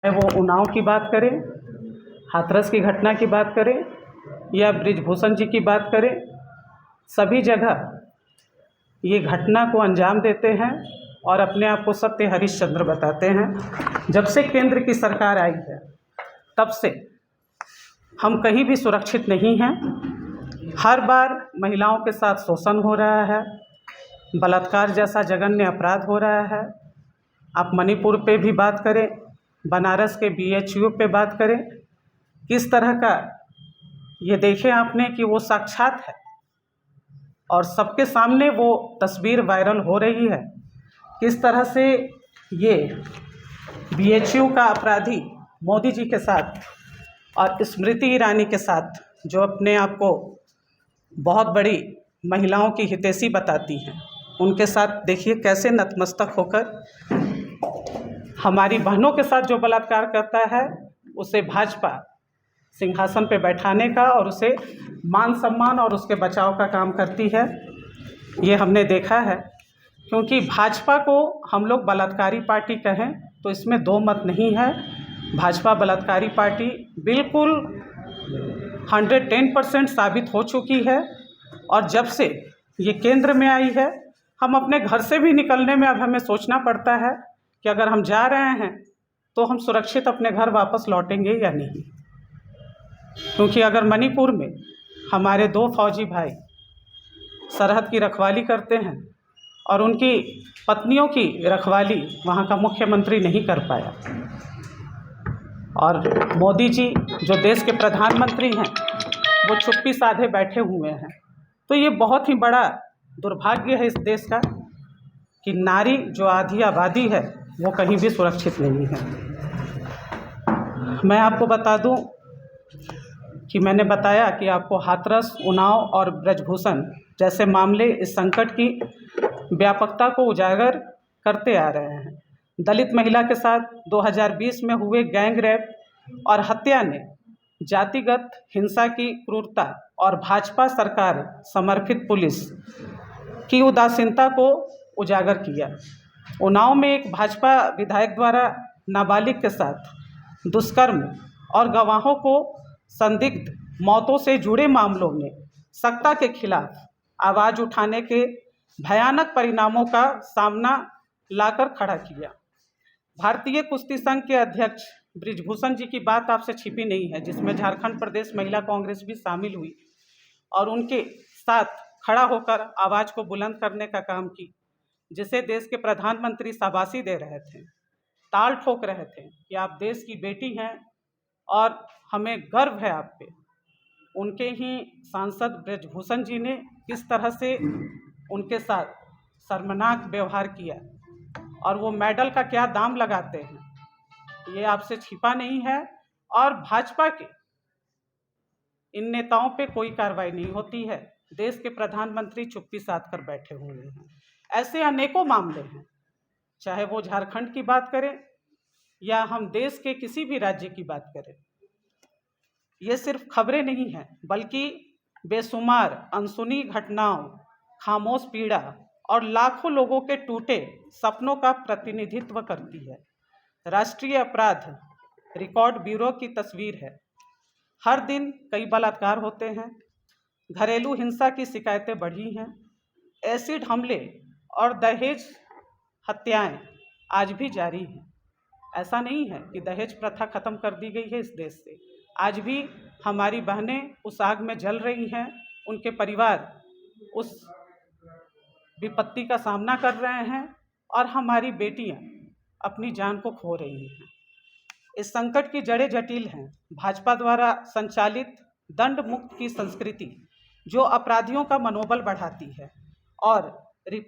चाहे वो उन्नाव की बात करें, हाथरस की घटना की बात करें या बृजभूषण जी की बात करें, सभी जगह ये घटना को अंजाम देते हैं और अपने आप को सत्य हरिश्चंद्र बताते हैं। जब से केंद्र की सरकार आई है तब से हम कहीं भी सुरक्षित नहीं हैं। हर बार महिलाओं के साथ शोषण हो रहा है, बलात्कार जैसा जघन्य अपराध हो रहा है। आप मणिपुर पे भी बात करें, बनारस के BHU पे बात करें, किस तरह का ये देखें आपने कि वो साक्षात है और सबके सामने वो तस्वीर वायरल हो रही है। किस तरह से ये BHU का अपराधी मोदी जी के साथ और स्मृति ईरानी के साथ, जो अपने आप को बहुत बड़ी महिलाओं की हितैषी बताती हैं, उनके साथ देखिए कैसे नतमस्तक होकर हमारी बहनों के साथ जो बलात्कार करता है उसे भाजपा सिंहासन पे बैठाने का और उसे मान सम्मान और उसके बचाव का काम करती है। ये हमने देखा है। क्योंकि भाजपा को हम लोग बलात्कारी पार्टी कहें तो इसमें दो मत नहीं है। भाजपा बलात्कारी पार्टी बिल्कुल 110% साबित हो चुकी है। और जब से ये केंद्र में आई है, हम अपने घर से भी निकलने में अब हमें सोचना पड़ता है कि अगर हम जा रहे हैं तो हम सुरक्षित अपने घर वापस लौटेंगे या नहीं। क्योंकि अगर मणिपुर में हमारे 2 फौजी भाई सरहद की रखवाली करते हैं और उनकी पत्नियों की रखवाली वहाँ का मुख्यमंत्री नहीं कर पाया, और मोदी जी जो देश के प्रधानमंत्री हैं वो चुप्पी साधे बैठे हुए हैं, तो ये बहुत ही बड़ा दुर्भाग्य है इस देश का कि नारी जो आधी आबादी है वो कहीं भी सुरक्षित नहीं है। मैं आपको बता दूं कि मैंने बताया कि आपको हाथरस, उन्नाव और बृजभूषण जैसे मामले इस संकट की व्यापकता को उजागर करते आ रहे हैं। दलित महिला के साथ 2020 में हुए गैंग रेप और हत्या ने जातिगत हिंसा की क्रूरता और भाजपा सरकार समर्थित पुलिस की उदासीनता को उजागर किया। उन्नाव में एक भाजपा विधायक द्वारा नाबालिग के साथ दुष्कर्म और गवाहों को संदिग्ध मौतों से जुड़े मामलों में सत्ता के खिलाफ आवाज़ उठाने के भयानक परिणामों का सामना लाकर खड़ा किया। भारतीय कुश्ती संघ के अध्यक्ष बृजभूषण जी की बात आपसे छिपी नहीं है, जिसमें झारखंड प्रदेश महिला कांग्रेस भी शामिल हुई और उनके साथ खड़ा होकर आवाज़ को बुलंद करने का काम की, जिसे देश के प्रधानमंत्री शाबाशी दे रहे थे, ताल ठोक रहे थे कि आप देश की बेटी हैं और हमें गर्व है आप पे। उनके ही सांसद बृजभूषण जी ने किस तरह से उनके साथ शर्मनाक व्यवहार किया और वो मेडल का क्या दाम लगाते हैं, ये आपसे छिपा नहीं है। और भाजपा के इन नेताओं पे कोई कार्रवाई नहीं होती है। देश के प्रधानमंत्री चुप्पी साध कर बैठे हुए हैं। ऐसे अनेकों मामले हैं, चाहे वो झारखंड की बात करें या हम देश के किसी भी राज्य की बात करें। ये सिर्फ खबरें नहीं हैं, बल्कि बेशुमार अनसुनी घटनाओं, खामोश पीड़ा और लाखों लोगों के टूटे सपनों का प्रतिनिधित्व करती है। राष्ट्रीय अपराध रिकॉर्ड ब्यूरो की तस्वीर है। हर दिन कई बलात्कार होते हैं, घरेलू हिंसा की शिकायतें बढ़ी हैं, एसिड हमले और दहेज हत्याएं आज भी जारी हैं। ऐसा नहीं है कि दहेज प्रथा खत्म कर दी गई है इस देश से। आज भी हमारी बहनें उस आग में जल रही हैं, उनके परिवार उस विपत्ति का सामना कर रहे हैं और हमारी बेटियां अपनी जान को खो रही हैं। इस संकट की जड़ें जटिल हैं। भाजपा द्वारा संचालित दंड मुक्त की संस्कृति जो अपराधियों का मनोबल बढ़ाती है और